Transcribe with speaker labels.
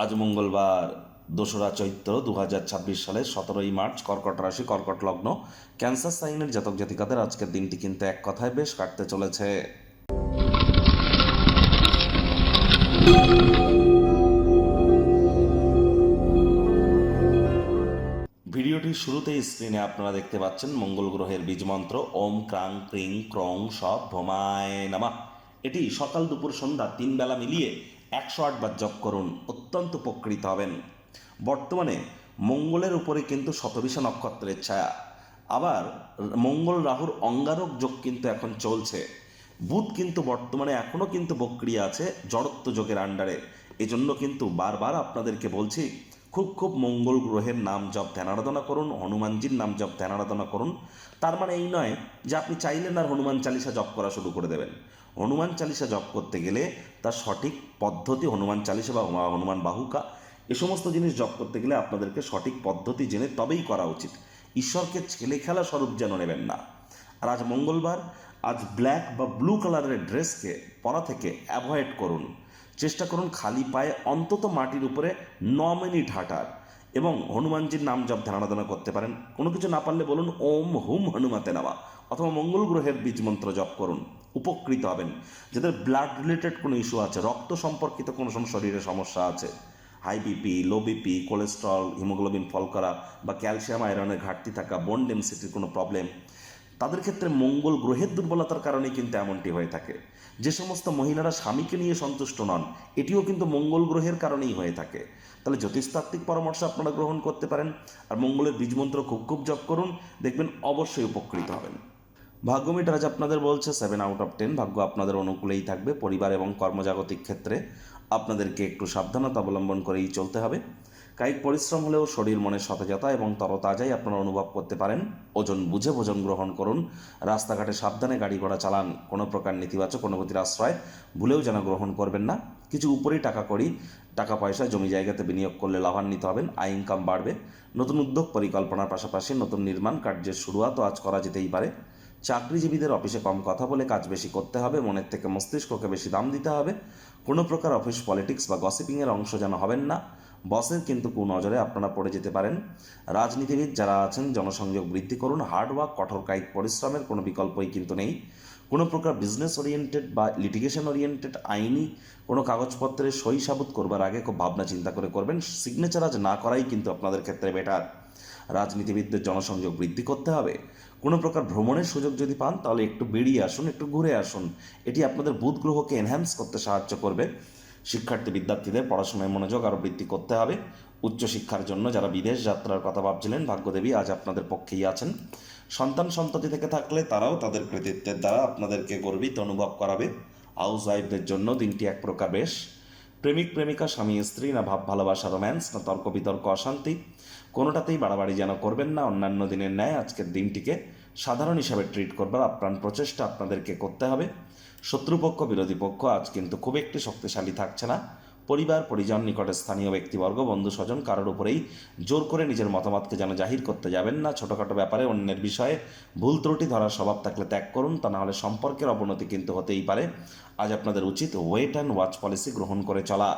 Speaker 1: আজ মঙ্গলবার ২রা চৈত্র ২০২৬ সালের ১৭ই মার্চ, কর্কট রাশি, কর্কট লগ্ন, ক্যান্সার সাইনের জাতক জাতিকাদের আজকের দিনটি কিন্তু এক কথায় বেশ কাটতে চলেছে। ভিডিওটির শুরুতেই স্ক্রিনে আপনারা দেখতে পাচ্ছেন মঙ্গল গ্রহের বীজমন্ত্র ওম ক্রাং ক্রিং ক্রং সব ভোমায় নামা। এটি সকাল দুপুর সন্ধ্যা ৩ বেলা মিলিয়ে ১০৮ বার জপ করুন, অত্যন্ত উপকৃত হবেন। বর্তমানে মঙ্গলের উপরে কিন্তু শতবিশা নক্ষত্রের ছায়া, আবার মঙ্গল রাহুর অঙ্গারক যোগ কিন্তু এখন চলছে। বুধ কিন্তু বর্তমানে এখনও কিন্তু বক্রিয়া আছে জড়ত্ব যোগের আন্ডারে। এজন্য কিন্তু বারবার আপনাদেরকে বলছি, খুব মঙ্গল গ্রহের নাম জপ ধ্যান আরাধনা করুন, হনুমানজির নাম জপ ধ্যান আরাধনা করুন। তার মানে এই নয় যে আপনি চাইলেন আর হনুমান চালিসা জপ করা শুরু করে দেবেন। হনুমান চালিসা জপ করতে গেলে তার সঠিক পদ্ধতি, হনুমান চালিসা বা হনুমান বাহুকা, এ সমস্ত জিনিস জপ করতে গেলে আপনাদেরকে সঠিক পদ্ধতি জেনে তবেই করা উচিত। ঈশ্বরকে ছেলে খেলা স্বরূপ যেন নেবেন না। আর আজ মঙ্গলবার, আজ ব্ল্যাক বা ব্লু কালারের ড্রেসকে পরা থেকে অ্যাভয়েড করুন। চেষ্টা করুন খালি পায়ে অন্তত মাটির উপরে ৯ মিনিট হাঁটার, এবং হনুমানজির নাম জপ ধ্যান আরাধনা করতে পারেন। কোনো কিছু না পারলে বলুন ওম হুম হনুমাতে নামা, অথবা মঙ্গল গ্রহের বীজ মন্ত্র জপ করুন, উপকৃত হবেন। যাদের ব্লাড রিলেটেড কোনো ইস্যু আছে, রক্ত সম্পর্কিত কোনো শরীরে সমস্যা আছে, high BP, low BP, cholesterol, haemoglobin fall করা, বা ক্যালসিয়াম আয়রনের ঘাটতি থাকা, বোন ডেনসিটির কোনো প্রবলেম, তাদের ক্ষেত্রে মঙ্গল গ্রহের দুর্বলতার কারণেই কিন্তু এমনটি হয়ে থাকে। যে সমস্ত মহিলারা স্বামীকে নিয়ে সন্তুষ্ট নন, এটিও কিন্তু মঙ্গল গ্রহের কারণেই হয়ে থাকে। তাহলে জ্যোতিষতাত্ত্বিক পরামর্শ আপনারা গ্রহণ করতে পারেন, আর মঙ্গলের বীজমন্ত্র খুব জপ করুন, দেখবেন অবশ্যই উপকৃত হবেন। ভাগ্য মিটার আজ আপনাদের বলছে 7/10, ভাগ্য আপনাদের অনুকূলেই থাকবে। পরিবার এবং কর্মজাগতিক ক্ষেত্রে আপনাদেরকে একটু সাবধানতা অবলম্বন করেই চলতে হবে। কায়িক পরিশ্রম হলেও শরীর মনের সতেজতা এবং তরতাজাই আপনারা অনুভব করতে পারেন। ওজন বুঝে ভোজন গ্রহণ করুন। রাস্তাঘাটে সাবধানে গাড়ি ঘোড়া চালান। কোনো প্রকার নেতিবাচক অনুভূতির আশ্রয় ভুলেও যেন গ্রহণ করবেন না। কিছু উপরেই টাকা পয়সা জমি জায়গাতে বিনিয়োগ করলে লাভান্বিত হবেন, আয় ইনকাম বাড়বে। নতুন উদ্যোগ পরিকল্পনার পাশাপাশি নতুন নির্মাণ কার্যের শুরুয়াতও আজ করা যেতেই পারে। চাকরিজীবীদের অফিসে কম কথা বলে কাজ বেশি করতে হবে, মনের থেকে মস্তিষ্ককে বেশি দাম দিতে হবে। কোনো প্রকার অফিস পলিটিক্স বা গসিপিংয়ের অংশ যেন হবেন না। বসের কিন্তু কুনজরে আপনারা পড়ে যেতে পারেন। রাজনীতিবিদ যারা আছেন, জনসংযোগ বৃদ্ধি করুন। হার্ডওয়ার্ক, কঠোর কায়িক পরিশ্রমের কোনো বিকল্পই কিন্তু নেই। কোনো প্রকার বিজনেস ওরিয়েন্টেড বা লিটিগেশন ওরিয়েন্টেড আইনি কোনো কাগজপত্রে সই সাবুত করবার আগে খুব ভাবনা চিন্তা করে করবেন। সিগনেচার আজ না করাই কিন্তু আপনাদের ক্ষেত্রে বেটার। রাজনীতিবিদদের জনসংযোগ বৃদ্ধি করতে হবে। কোনো প্রকার ভ্রমণের সুযোগ যদি পান, তাহলে একটু বেরিয়ে আসুন, একটু ঘুরে আসুন। এটি আপনাদের বুধ গ্রহকে এনহ্যান্স করতে সাহায্য করবে। বিদ্যার্থীদের পড়াশোনায় মনোযোগ আরও বৃদ্ধি করতে হবে। উচ্চশিক্ষার জন্য যারা বিদেশ যাত্রার কথা ভাবছিলেন, ভাগ্যদেবী আজ আপনাদের পক্ষেই আছেন। সন্ততি থেকে থাকলে তারাও তাদের কৃতিত্বের দ্বারা আপনাদেরকে গর্বিত অনুভব করাবে। হাউস ওয়াইফদের জন্য দিনটি এক প্রকার বেশ। প্রেমিক প্রেমিকা, স্বামী স্ত্রী, না ভাব ভালোবাসা রোম্যান্স, না তর্ক বিতর্ক অশান্তি, কোনোটাতেই বাড়াবাড়ি যেন করবেন না। অন্যান্য দিনের ন্যায় আজকের দিনটিকে সাধারণ হিসাবে ট্রিট করবার আপ্রাণ প্রচেষ্টা আপনাদেরকে করতে হবে। শত্রুপক্ষ, বিরোধী পক্ষ আজ কিন্তু খুব একটি শক্তিশালী থাকছে না। পরিবার, পরিজন, নিকটের স্থানীয় ব্যক্তিবর্গ, বন্ধু স্বজন, কারোর উপরেই জোর করে নিজের মতামতকে যেন জাহির করতে যাবেন না। ছোটোখাটো ব্যাপারে অন্যের বিষয়ে ভুল ত্রুটি ধরার স্বভাব থাকলে ত্যাগ করুন, তা নাহলে সম্পর্কের অবনতি কিন্তু হতেই পারে। আজ আপনাদের উচিত ওয়েট অ্যান্ড ওয়াচ পলিসি গ্রহণ করে চলা।